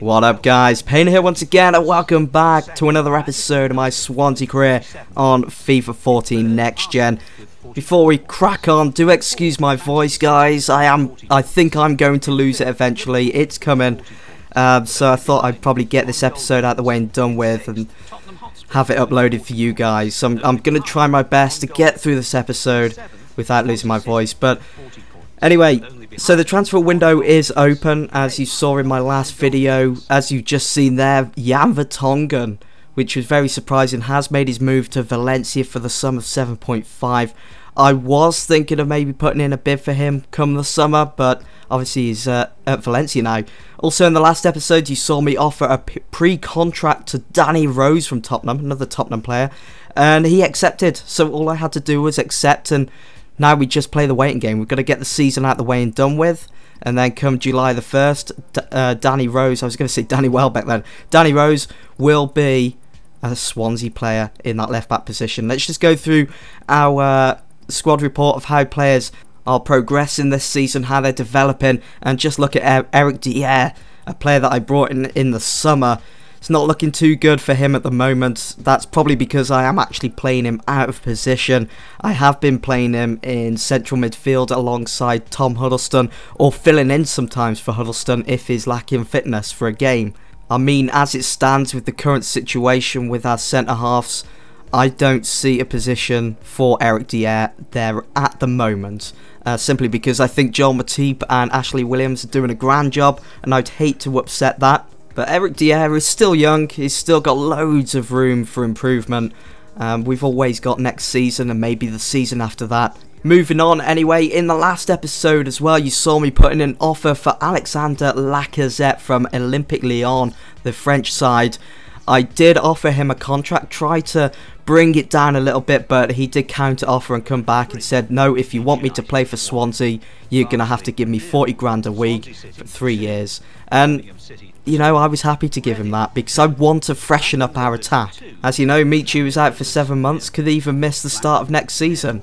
What up guys, Payne here once again and welcome back to another episode of my Swansea career on FIFA 14 Next Gen. Before we crack on, do excuse my voice guys, I think I'm going to lose it eventually, it's coming. So I thought I'd probably get this episode out of the way and done with and have it uploaded for you guys. So I'm going to try my best to get through this episode without losing my voice. But anyway, so the transfer window is open, as you saw in my last video. As you've just seen there, Jan Vertonghen, which was very surprising, has made his move to Valencia for the sum of 7.5. I was thinking of maybe putting in a bid for him come the summer, but obviously he's at Valencia now. Also in the last episode you saw me offer a pre-contract to Danny Rose from Tottenham, another Tottenham player, and he accepted. So all I had to do was accept, and now we just play the waiting game. We've got to get the season out of the way and done with, and then come July the 1st, Danny Rose, I was going to say Danny Welbeck then, Danny Rose will be a Swansea player in that left back position. Let's just go through our squad report of how players are progressing this season, how they're developing, and just look at Eric Dier, a player that I brought in the summer. It's not looking too good for him at the moment. That's probably because I am actually playing him out of position. I have been playing him in central midfield alongside Tom Huddleston, or filling in sometimes for Huddleston if he's lacking fitness for a game. I mean, as it stands with the current situation with our centre-halves, I don't see a position for Eric Dier there at the moment. Simply because I think Joel Matip and Ashley Williams are doing a grand job, and I'd hate to upset that. But Eric Dier is still young, he's still got loads of room for improvement. We've always got next season and maybe the season after that. Moving on anyway, in the last episode as well, you saw me putting an offer for Alexander Lacazette from Olympique Lyon, the French side. I did offer him a contract, tried to bring it down a little bit, but he did counter offer and come back and said, no, if you want me to play for Swansea, you're going to have to give me 40 grand a week for 3 years. And, you know, I was happy to give him that because I want to freshen up our attack. As you know, Michu is out for 7 months, could even miss the start of next season.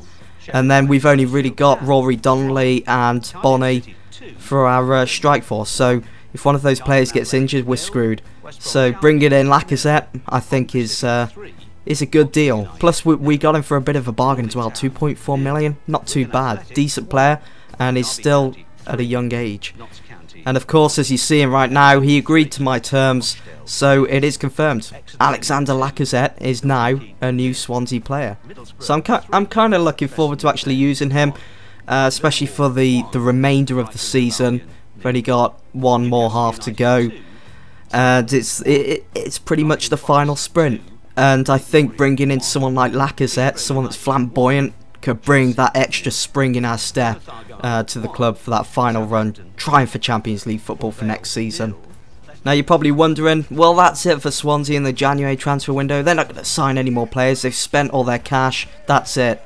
And then we've only really got Rory Donnelly and Bonnie for our strike force. So if one of those players gets injured, we're screwed. So bringing in Lacazette, I think is a good deal. Plus we got him for a bit of a bargain as well, 2.4 million, not too bad, decent player, and he's still at a young age. And of course, as you're seeing right now, he agreed to my terms, so it is confirmed. Alexander Lacazette is now a new Swansea player. So I'm kind of looking forward to actually using him, especially for the remainder of the season. We've only got one more half to go, and it's pretty much the final sprint. And I think bringing in someone like Lacazette, someone that's flamboyant, could bring that extra spring in our step to the club for that final run, trying for Champions League football for next season. Now you're probably wondering, well, that's it for Swansea in the January transfer window. They're not going to sign any more players. They've spent all their cash. That's it.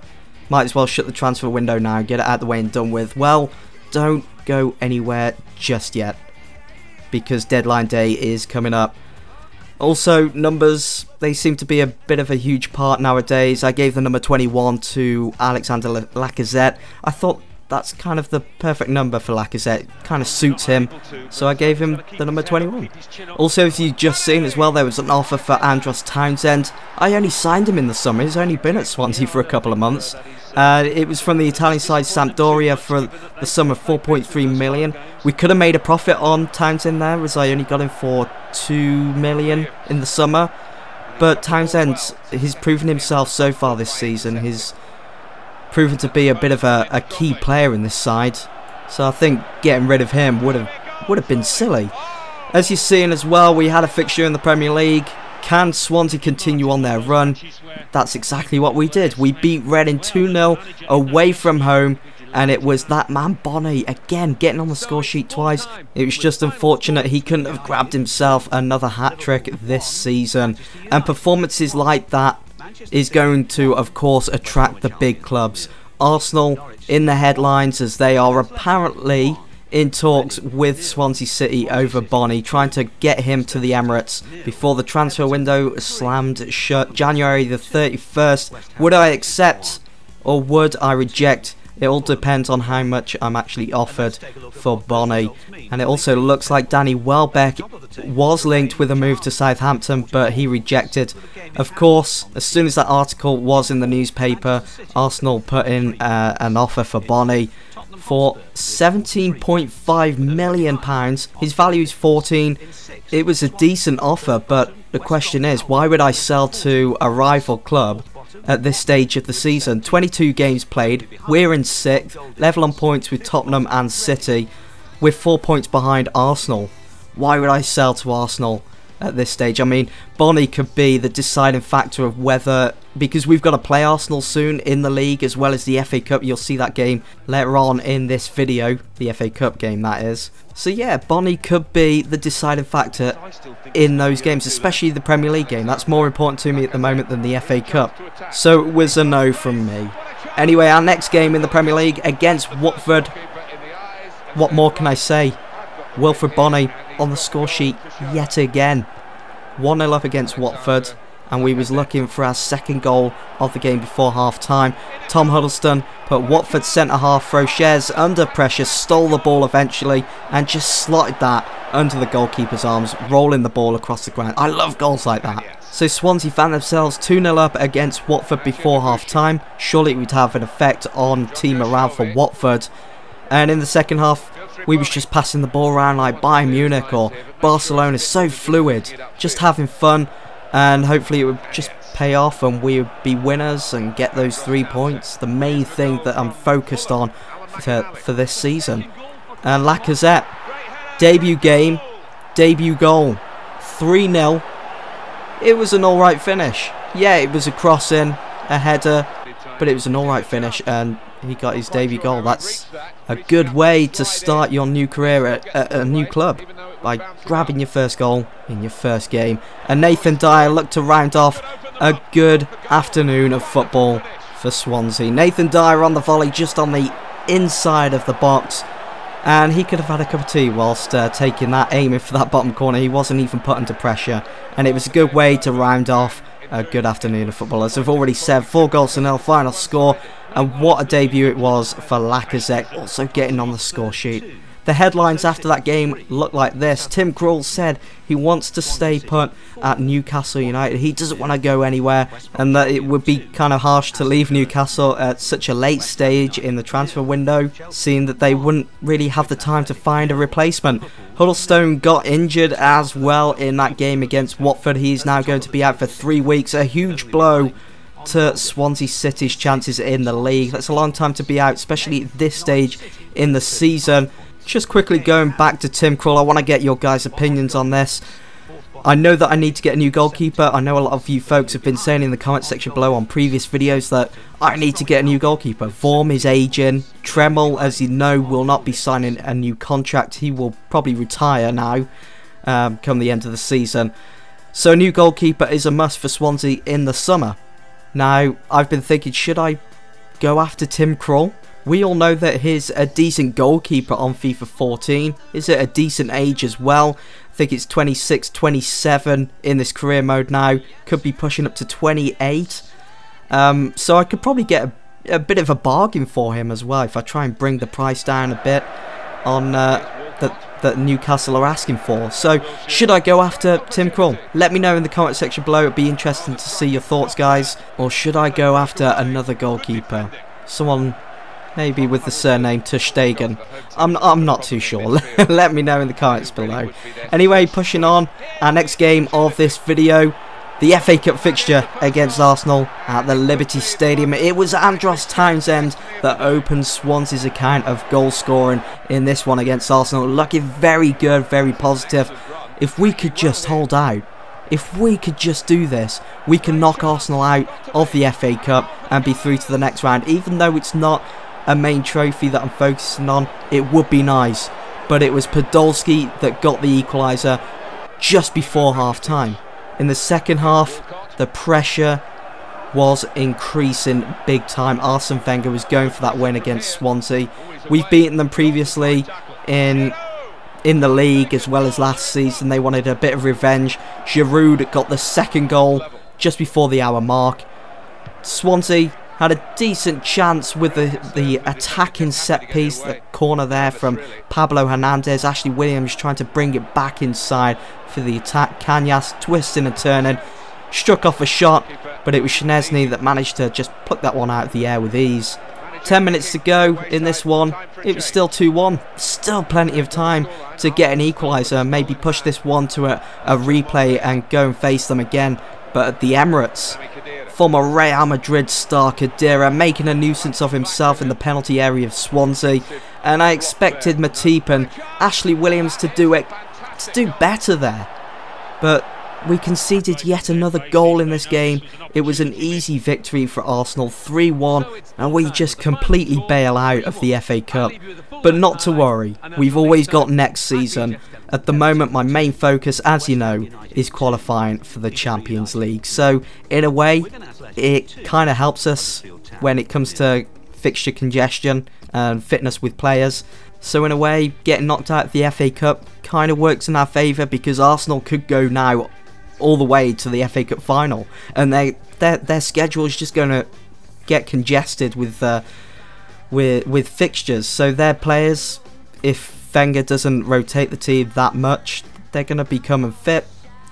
Might as well shut the transfer window now, get it out of the way and done with. Well, don't go anywhere just yet, because deadline day is coming up. Also, numbers, they seem to be a bit of a huge part nowadays. I gave the number 21 to Alexander Lacazette. I thought that's kind of the perfect number for Lacazette. Kind of suits him, so I gave him the number 21. Also, as you've just seen as well, there was an offer for Andros Townsend. I only signed him in the summer. He's only been at Swansea for a couple of months. It was from the Italian side Sampdoria for the sum of 4.3 million. We could have made a profit on Townsend there, as I only got him for 2 million in the summer. But Townsend, he's proven himself so far this season. He's proven to be a bit of a key player in this side. So I think getting rid of him would have been silly. As you're seeing as well, we had a fixture in the Premier League. Can Swansea continue on their run? That's exactly what we did. We beat Reading 2-0 away from home, and it was that man Bonnie again getting on the score sheet twice. It was just unfortunate he couldn't have grabbed himself another hat-trick this season. And performances like that is going to, of course, attract the big clubs. Arsenal in the headlines, as they are apparently in talks with Swansea City over Bonnie, trying to get him to the Emirates before the transfer window slammed shut January the 31st. Would I accept or would I reject? It all depends on how much I'm actually offered for Bonnie. And it also looks like Danny Welbeck was linked with a move to Southampton, but he rejected. Of course, as soon as that article was in the newspaper, Arsenal put in an offer for Bonnie for £17.5 million. His value is 14. It was a decent offer, but the question is, why would I sell to a rival club at this stage of the season? 22 games played, we're in 6th, level on points with Tottenham and City, with 4 points behind Arsenal. Why would I sell to Arsenal at this stage? I mean, Bonnie could be the deciding factor of whether, because we've got to play Arsenal soon in the league as well as the FA Cup. You'll see that game later on in this video, the FA Cup game that is. So yeah, Bonnie could be the deciding factor in those games, especially the Premier League game. That's more important to me at the moment than the FA Cup. So it was a no from me. Anyway, our next game in the Premier League against Watford. What more can I say? Wilfred Bonnie on the score sheet yet again. 1-0 up against Watford, and we was looking for our second goal of the game before half time. Tom Huddleston put Watford's centre half Rochers under pressure, stole the ball eventually and just slotted that under the goalkeeper's arms, rolling the ball across the ground. I love goals like that. So Swansea found themselves 2-0 up against Watford before half time. Surely it would have an effect on team morale for Watford. And in the second half, we was just passing the ball around like Bayern Munich or Barcelona. So fluid, just having fun, and hopefully it would just pay off and we would be winners and get those 3 points. The main thing that I'm focused on for this season. And Lacazette, debut game, debut goal, 3-0. It was an alright finish. Yeah, it was a cross-in, a header, but it was an alright finish, and he got his debut goal. That's a good way to start your new career at a new club, by grabbing your first goal in your first game. And Nathan Dier looked to round off a good afternoon of football for Swansea. Nathan Dier on the volley just on the inside of the box, and he could have had a cup of tea whilst taking that, aiming for that bottom corner. He wasn't even put under pressure, and it was a good way to round off a good afternoon of football. As I've already said, 4-0 final score, and what a debut it was for Lacazette, also getting on the score sheet. The headlines after that game look like this. Tim Krul said he wants to stay put at Newcastle United. He doesn't want to go anywhere, and that it would be kind of harsh to leave Newcastle at such a late stage in the transfer window, seeing that they wouldn't really have the time to find a replacement. Huddlestone got injured as well in that game against Watford. He's now going to be out for 3 weeks. A huge blow to Swansea City's chances in the league. That's a long time to be out, especially at this stage in the season. Just quickly going back to Tim Krul, I want to get your guys' opinions on this. I know that I need to get a new goalkeeper. I know a lot of you folks have been saying in the comment section below on previous videos that I need to get a new goalkeeper. Vorm is aging. Tremel, as you know, will not be signing a new contract. He will probably retire now, come the end of the season. So a new goalkeeper is a must for Swansea in the summer. Now, I've been thinking, should I go after Tim Krul? We all know that he's a decent goalkeeper on FIFA 14. Is at a decent age as well. I think it's 26, 27 in this career mode now. Could be pushing up to 28. So I could probably get a bit of a bargain for him as well if I try and bring the price down a bit on that Newcastle are asking for. So should I go after Tim Krul? Let me know in the comment section below. It'd be interesting to see your thoughts, guys. Or should I go after another goalkeeper? Someone maybe with the surname ter Stegen. I'm not too sure. Let me know in the comments below. Anyway, pushing on, our next game of this video, the FA Cup fixture against Arsenal at the Liberty Stadium. It was Andros Townsend that opened Swansea's account of goal scoring in this one against Arsenal. Looking very good, very positive. If we could just hold out, if we could just do this, we can knock Arsenal out of the FA Cup and be through to the next round. Even though it's not a main trophy that I'm focusing on, it would be nice. But it was Podolski that got the equaliser just before half time. In the second half, the pressure was increasing big time. Arsene Wenger was going for that win against Swansea. We've beaten them previously in the league as well as last season. They wanted a bit of revenge. Giroud got the second goal just before the hour mark. Swansea had a decent chance with the attacking set piece, the corner there from Pablo Hernandez. Ashley Williams trying to bring it back inside for the attack. Cañas twisting and turning, struck off a shot, but it was Szczesny that managed to just pluck that one out of the air with ease. 10 minutes to go in this one. It was still 2-1. Still plenty of time to get an equaliser, maybe push this one to a replay and go and face them again. But at the Emirates, former Real Madrid star Dier making a nuisance of himself in the penalty area of Swansea, and I expected Matip and Ashley Williams to do better there. But we conceded yet another goal in this game. It was an easy victory for Arsenal, 3-1, and we just completely bail out of the FA Cup. But not to worry, we've always got next season. At the moment, my main focus, as you know, is qualifying for the Champions League. So, in a way, it kind of helps us when it comes to fixture congestion and fitness with players. So, in a way, getting knocked out of the FA Cup kind of works in our favour, because Arsenal could go now all the way to the FA Cup final, and their schedule is just going to get congested with fixtures. So their players, if Wenger doesn't rotate the team that much, they're going to become unfit,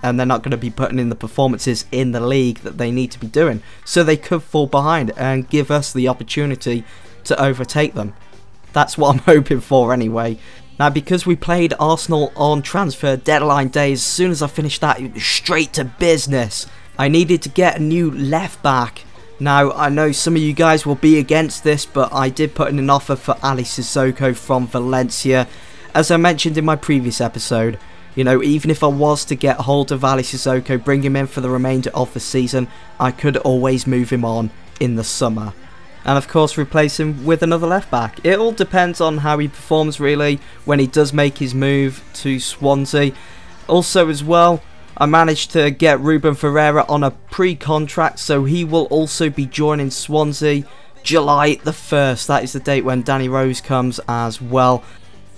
and they're not going to be putting in the performances in the league that they need to be doing. So they could fall behind and give us the opportunity to overtake them. That's what I'm hoping for anyway. Now, because we played Arsenal on transfer deadline day, as soon as I finished that, it was straight to business. I needed to get a new left back. Now, I know some of you guys will be against this, but I did put in an offer for Ali Sissoko from Valencia. As I mentioned in my previous episode, you know, even if I was to get hold of Ali Sissoko, bring him in for the remainder of the season, I could always move him on in the summer. And of course replace him with another left back. It all depends on how he performs really when he does make his move to Swansea. Also as well, I managed to get Ruben Ferreira on a pre-contract, so he will also be joining Swansea July the 1st. That is the date when Danny Rose comes as well.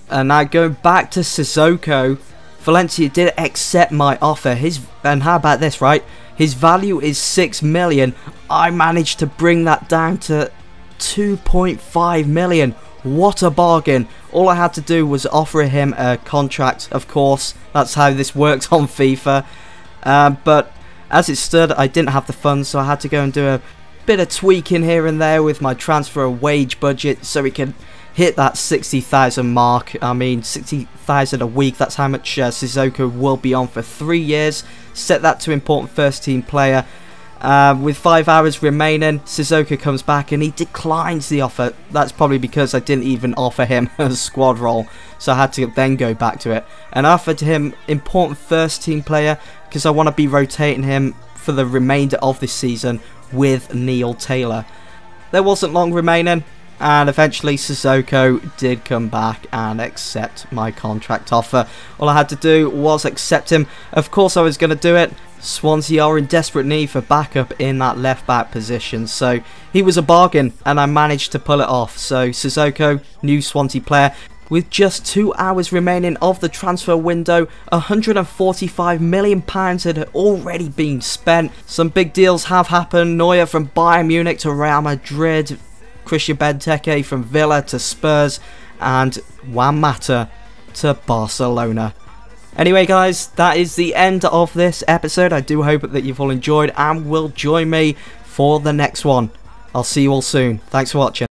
And now going back to Sissoko, Valencia did accept my offer. And how about this, right? His value is 6 million. I managed to bring that down to 2.5 million. What a bargain. All I had to do was offer him a contract, of course. That's how this works on FIFA. But as it stood, I didn't have the funds, so I had to go and do a bit of tweaking here and there with my transfer wage budget so we could hit that 60,000 mark. I mean, 60,000 a week, that's how much Sissoko will be on for 3 years. Set that to important first team player. With 5 hours remaining, Sissoko comes back and he declines the offer. That's probably because I didn't even offer him a squad role, so I had to then go back to it. And I offered him important first team player because I want to be rotating him for the remainder of this season with Neil Taylor. There wasn't long remaining, and eventually Sissoko did come back and accept my contract offer. All I had to do was accept him. Of course I was going to do it. Swansea are in desperate need for backup in that left back position, so he was a bargain and I managed to pull it off. So Sissoko, new Swansea player. With just 2 hours remaining of the transfer window, £145 million had already been spent. Some big deals have happened. Neuer from Bayern Munich to Real Madrid, Christian Benteke from Villa to Spurs, and Juan Mata to Barcelona. Anyway guys, that is the end of this episode. I do hope that you've all enjoyed and will join me for the next one. I'll see you all soon. Thanks for watching.